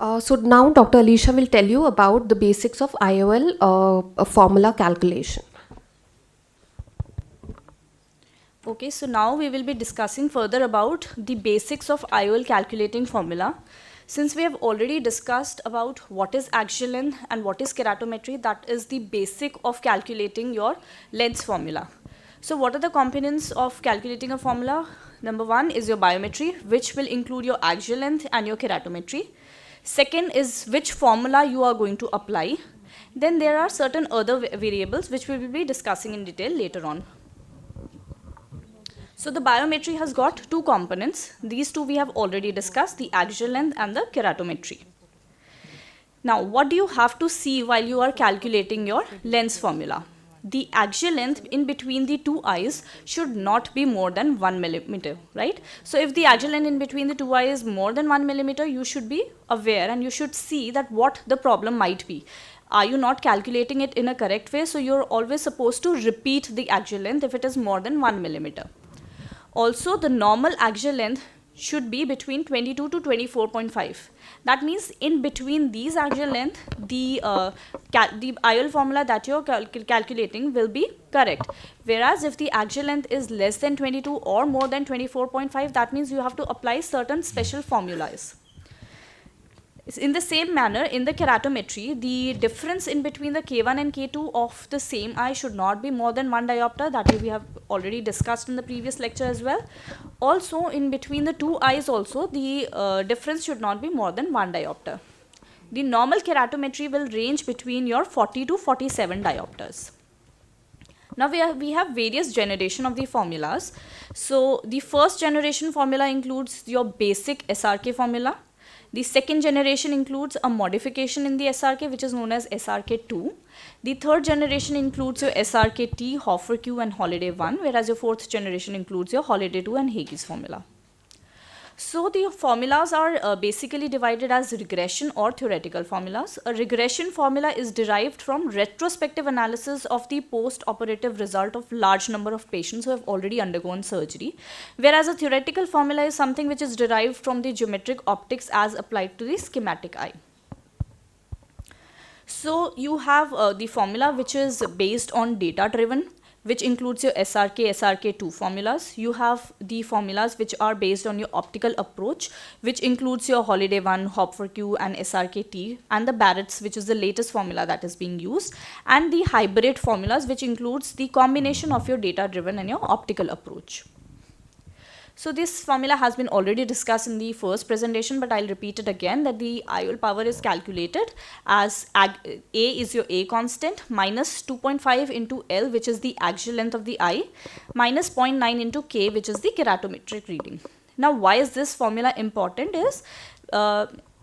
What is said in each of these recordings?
So now Dr. Alisha will tell you about the basics of IOL formula calculation. Okay, so now we will be discussing further about the basics of IOL calculating formula. Since we have already discussed about what is axial length and what is keratometry, that is the basic of calculating your lens formula. So what are the components of calculating a formula? Number one is your biometry, which will include your axial length and your keratometry. Second is which formula you are going to apply. Then there are certain other variables which we will be discussing in detail later on. So the biometry has got two components. These two we have already discussed, the axial length and the keratometry. Now, what do you have to see while you are calculating your lens formula? The axial length in between the two eyes should not be more than 1 millimeter, right? So if the axial length in between the two eyes is more than 1 millimeter, you should be aware and you should see that what the problem might be. Are you not calculating it in a correct way? So you're always supposed to repeat the axial length if it is more than 1 millimeter. Also, the normal axial length should be between 22 to 24.5. That means in between these axial length, the IOL formula that you're calculating will be correct. Whereas if the axial length is less than 22 or more than 24.5, that means you have to apply certain special formulas. In the same manner, in the keratometry, the difference in between the K1 and K2 of the same eye should not be more than 1 diopter. That we have already discussed in the previous lecture as well. Also, in between the two eyes also, the difference should not be more than 1 diopter. The normal keratometry will range between your 40 to 47 diopters. Now we have various generation of the formulas. So the first generation formula includes your basic SRK formula. The second generation includes a modification in the SRK, which is known as SRK2. The third generation includes your SRK-T, Hoffer-Q and Holiday 1, whereas your fourth generation includes your Holiday 2 and Haig's formula. So the formulas are basically divided as regression or theoretical formulas. A regression formula is derived from retrospective analysis of the post-operative result of large number of patients who have already undergone surgery, whereas a theoretical formula is something which is derived from the geometric optics as applied to the schematic eye. So you have the formula which is based on data driven, which includes your SRK, SRK2 formulas. You have the formulas which are based on your optical approach, which includes your Holiday 1, Hopfer-Q and SRK-T, and the Barrett's, which is the latest formula that is being used, and the hybrid formulas, which includes the combination of your data driven and your optical approach. So this formula has been already discussed in the first presentation, but I'll repeat it again, that the IOL power is calculated as A is your A constant minus 2.5 into L, which is the axial length of the eye, minus 0.9 into K, which is the keratometric reading. Now, why is this formula important is,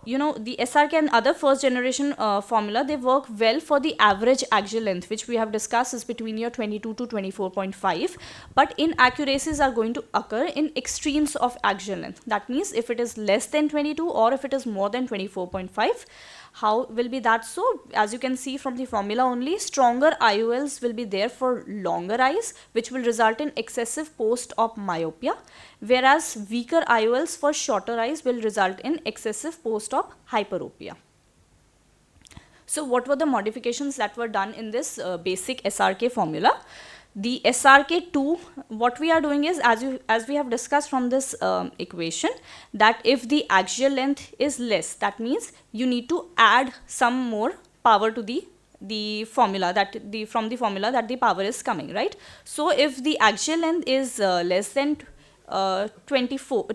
the SRK and other first generation formula, they work well for the average axial length, which we have discussed is between your 22 to 24.5, but inaccuracies are going to occur in extremes of axial length. That means if it is less than 22 or if it is more than 24.5, how will be that so? As you can see from the formula only, stronger IOLs will be there for longer eyes, which will result in excessive post-op myopia, whereas weaker IOLs for shorter eyes will result in excessive post-op hyperopia. So what were the modifications that were done in this basic SRK formula? The SRK2, what we are doing is, as we have discussed from this equation, that if the axial length is less, that means you need to add some more power to the formula from the formula that the power is coming, right? So if the axial length is less than 22,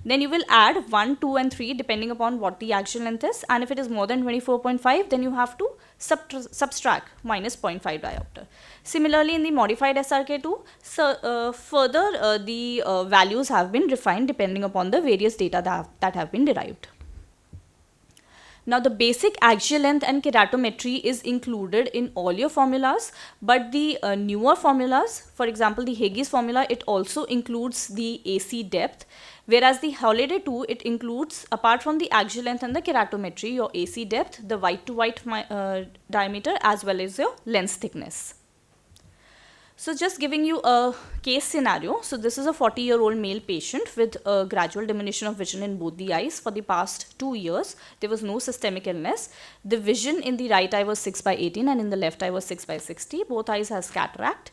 then you will add 1, 2 and 3 depending upon what the axial length is, and if it is more than 24.5, then you have to subtract minus 0.5 diopter. Similarly, in the modified SRK2, further the values have been refined depending upon the various data that have been derived. Now, the basic axial length and keratometry is included in all your formulas, but the newer formulas, for example, the Haig's formula, it also includes the AC depth, whereas the Holiday 2, it includes, apart from the axial length and the keratometry, your AC depth, the white to white diameter, as well as your lens thickness. So just giving you a case scenario. So this is a 40-year-old male patient with a gradual diminution of vision in both the eyes for the past 2 years. There was no systemic illness. The vision in the right eye was 6/18 and in the left eye was 6/60. Both eyes has cataract.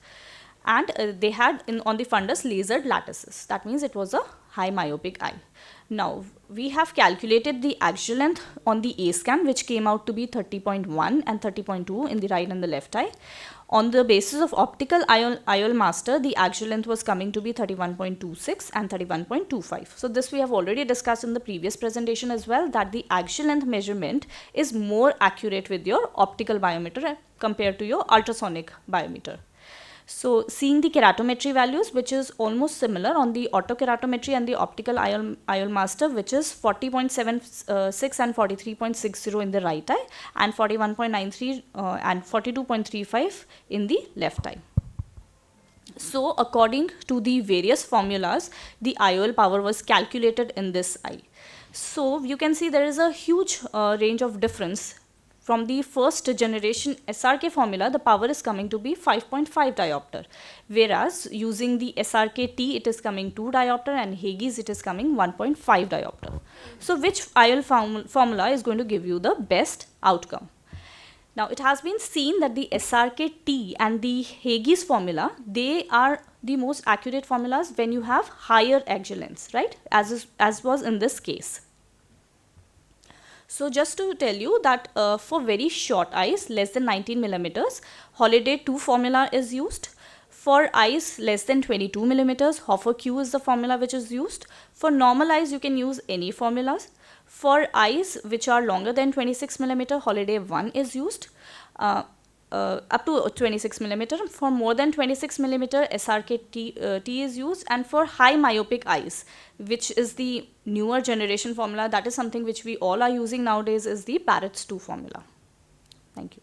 And they had on the fundus lasered lattices. That means it was a high myopic eye. Now we have calculated the axial length on the A scan, which came out to be 30.1 and 30.2 in the right and the left eye. On the basis of optical IOL master, the axial length was coming to be 31.26 and 31.25. So this we have already discussed in the previous presentation as well, that the axial length measurement is more accurate with your optical biometer compared to your ultrasonic biometer. So seeing the keratometry values, which is almost similar on the autokeratometry and the optical IOL master, which is 40.76 and 43.60 in the right eye and 41.93 and 42.35 in the left eye. So according to the various formulas, the IOL power was calculated in this eye. So you can see there is a huge range of difference. From the first generation SRK formula, the power is coming to be 5.5 diopter, whereas using the SRK-T, it is coming 2 diopter, and Haigis, it is coming 1.5 diopter. So which IOL formula is going to give you the best outcome? Now it has been seen that the SRK-T and the Haigis formula, they are the most accurate formulas when you have higher axial lengths, right? As was in this case. So just to tell you that for very short eyes, less than 19 millimeters, Holiday 2 formula is used. For eyes less than 22 millimeters, Hoffer Q is the formula which is used. For normal eyes, you can use any formulas. For eyes which are longer than 26 millimeter, Holiday 1 is used. Up to 26 millimeter. For more than 26 millimeter, SRK-T is used, and for high myopic eyes, which is the newer generation formula, that is something which we all are using nowadays, is the Parrots 2 formula. Thank you.